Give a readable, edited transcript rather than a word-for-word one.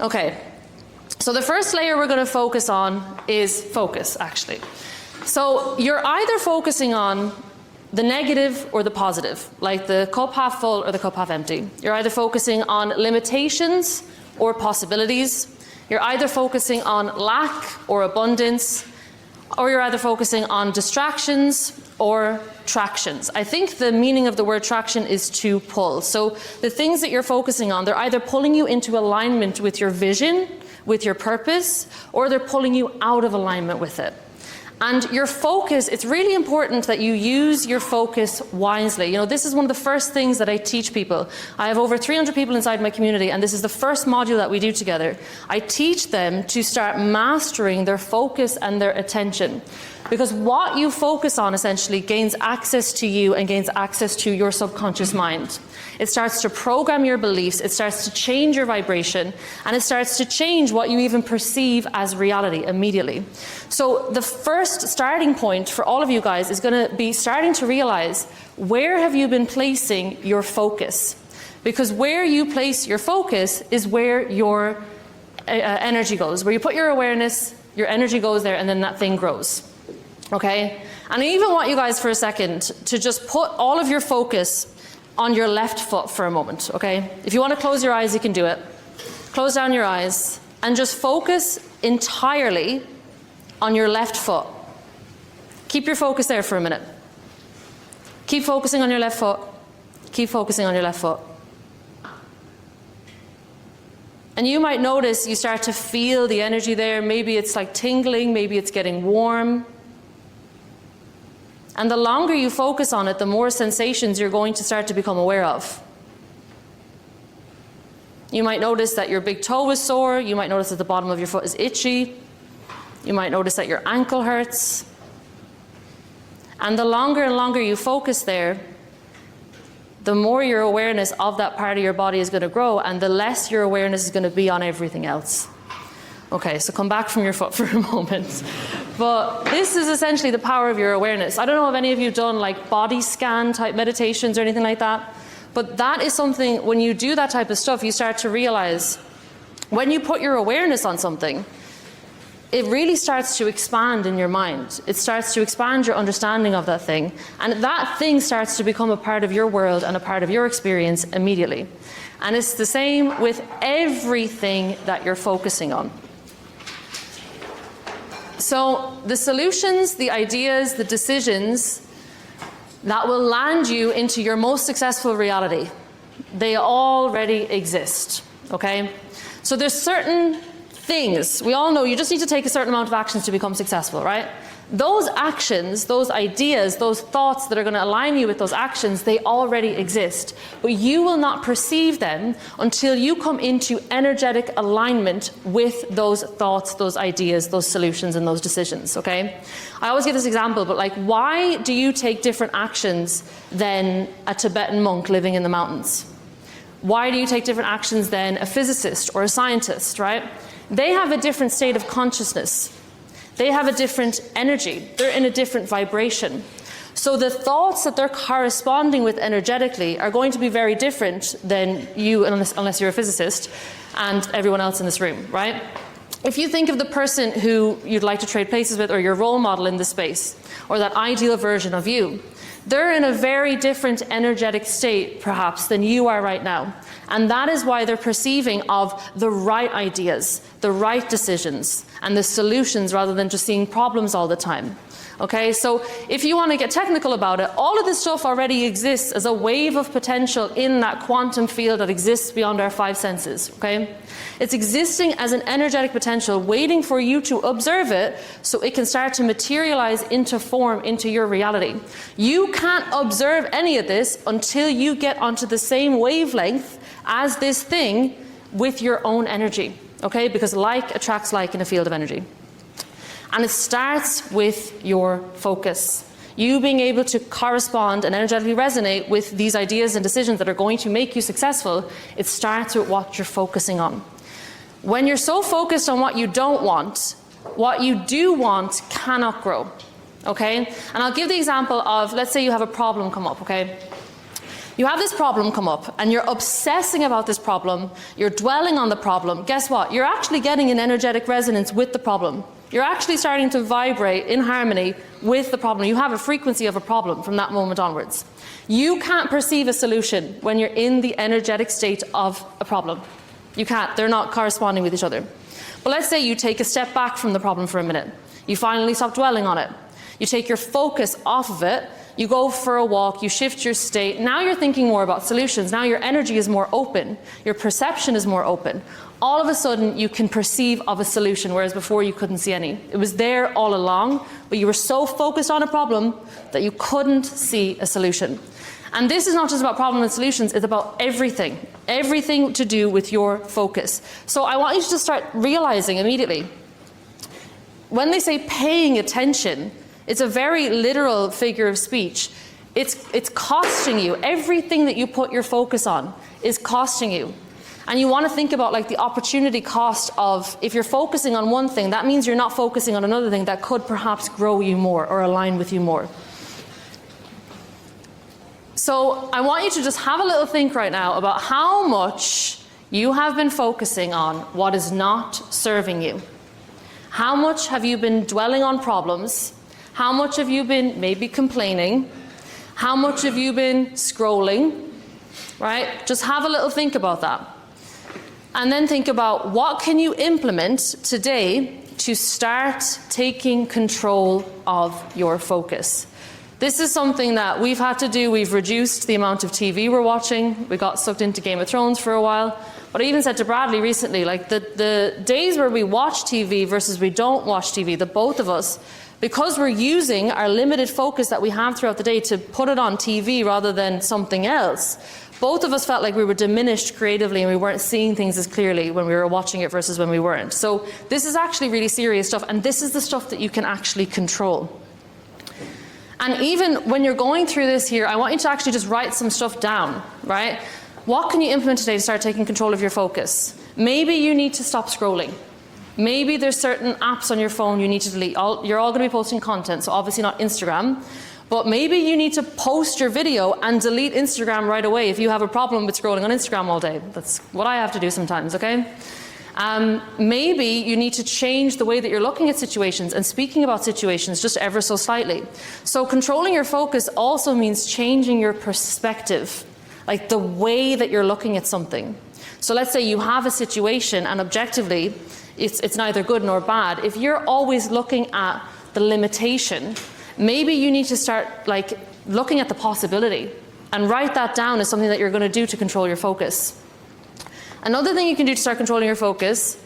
Okay, so the first layer we're going to focus on is focus, actually. So you're either focusing on the negative or the positive, like the cup half full or the cup half empty. You're either focusing on limitations or possibilities. You're either focusing on lack or abundance, or you're either focusing on distractions or tractions. I think the meaning of the word traction is to pull. So the things that you're focusing on, they're either pulling you into alignment with your vision, with your purpose, or they're pulling you out of alignment with it. And your focus, it's really important that you use your focus wisely. You know, this is one of the first things that I teach people. I have over 300 people inside my community, and this is the first module that we do together. I teach them to start mastering their focus and their attention. Because what you focus on essentially gains access to you and gains access to your subconscious mind. It starts to program your beliefs, it starts to change your vibration, and it starts to change what you even perceive as reality immediately. So the first starting point for all of you guys is going to be starting to realize, where have you been placing your focus? Because where you place your focus is where your energy goes. Where you put your awareness, your energy goes there, and then that thing grows. Okay? And I even want you guys for a second to just put all of your focus on your left foot for a moment, okay? If you want to close your eyes, you can do it. Close down your eyes and just focus entirely on your left foot. Keep your focus there for a minute. Keep focusing on your left foot. Keep focusing on your left foot. And you might notice you start to feel the energy there. Maybe it's like tingling, maybe it's getting warm. And the longer you focus on it, the more sensations you're going to start to become aware of. You might notice that your big toe is sore. You might notice that the bottom of your foot is itchy. You might notice that your ankle hurts. And the longer and longer you focus there, the more your awareness of that part of your body is going to grow, and the less your awareness is going to be on everything else. Okay, so come back from your foot for a moment. But this is essentially the power of your awareness. I don't know if any of you have done like body scan type meditations or anything like that, but that is something, when you do that type of stuff, you start to realize when you put your awareness on something, it really starts to expand in your mind. It starts to expand your understanding of that thing, and that thing starts to become a part of your world and a part of your experience immediately. And it's the same with everything that you're focusing on. So the solutions, the ideas, the decisions that will land you into your most successful reality, they already exist, okay? So there's certain things, we all know you just need to take a certain amount of actions to become successful, right? Those actions, those ideas, those thoughts that are going to align you with those actions, they already exist. But you will not perceive them until you come into energetic alignment with those thoughts, those ideas, those solutions, and those decisions, okay? I always give this example, but like, why do you take different actions than a Tibetan monk living in the mountains? Why do you take different actions than a physicist or a scientist, right? They have a different state of consciousness. They have a different energy. They're in a different vibration. So the thoughts that they're corresponding with energetically are going to be very different than you, unless you're a physicist, and everyone else in this room, right? If you think of the person who you'd like to trade places with, or your role model in this space, or that ideal version of you, they're in a very different energetic state, perhaps, than you are right now. And that is why they're perceiving of the right ideas, the right decisions, and the solutions, rather than just seeing problems all the time. Okay, so if you want to get technical about it, all of this stuff already exists as a wave of potential in that quantum field that exists beyond our five senses, okay? It's existing as an energetic potential waiting for you to observe it so it can start to materialize into form, into your reality. You can't observe any of this until you get onto the same wavelength as this thing with your own energy, okay? Because like attracts like in a field of energy. And it starts with your focus. You being able to correspond and energetically resonate with these ideas and decisions that are going to make you successful, it starts with what you're focusing on. When you're so focused on what you don't want, what you do want cannot grow, okay? And I'll give the example of, let's say you have a problem come up, okay? You have this problem come up and you're obsessing about this problem, you're dwelling on the problem. Guess what? You're actually getting an energetic resonance with the problem. You're actually starting to vibrate in harmony with the problem. You have a frequency of a problem from that moment onwards. You can't perceive a solution when you're in the energetic state of a problem. You can't. They're not corresponding with each other. But let's say you take a step back from the problem for a minute. You finally stop dwelling on it. You take your focus off of it. You go for a walk. You shift your state. Now you're thinking more about solutions. Now your energy is more open. Your perception is more open. All of a sudden, you can perceive of a solution, whereas before you couldn't see any. It was there all along, but you were so focused on a problem that you couldn't see a solution. And this is not just about problem and solutions, it's about everything. Everything to do with your focus. So I want you to start realizing immediately, when they say paying attention, it's a very literal figure of speech. It's costing you. Everything that you put your focus on is costing you. And you want to think about like the opportunity cost of, if you're focusing on one thing, that means you're not focusing on another thing that could perhaps grow you more or align with you more. So I want you to just have a little think right now about how much you have been focusing on what is not serving you. How much have you been dwelling on problems? How much have you been maybe complaining? How much have you been scrolling? Right? Just have a little think about that. And then think about what can you implement today to start taking control of your focus. This is something that we've had to do. We've reduced the amount of TV we're watching. We got sucked into Game of Thrones for a while. But I even said to Bradley recently, like the days where we watch TV versus we don't watch TV, the both of us, because we're using our limited focus that we have throughout the day to put it on TV rather than something else, both of us felt like we were diminished creatively and we weren't seeing things as clearly when we were watching it versus when we weren't. So this is actually really serious stuff, and this is the stuff that you can actually control. And even when you're going through this here, I want you to actually just write some stuff down, right? What can you implement today to start taking control of your focus? Maybe you need to stop scrolling. Maybe there's certain apps on your phone you need to delete. You're all going to be posting content, so obviously not Instagram. But maybe you need to post your video and delete Instagram right away if you have a problem with scrolling on Instagram all day. That's what I have to do sometimes, okay? Maybe you need to change the way that you're looking at situations and speaking about situations just ever so slightly. So controlling your focus also means changing your perspective, like the way that you're looking at something. So let's say you have a situation and objectively it's neither good nor bad. If you're always looking at the limitation, maybe you need to start like looking at the possibility and write that down as something that you're going to do to control your focus. Another thing you can do to start controlling your focus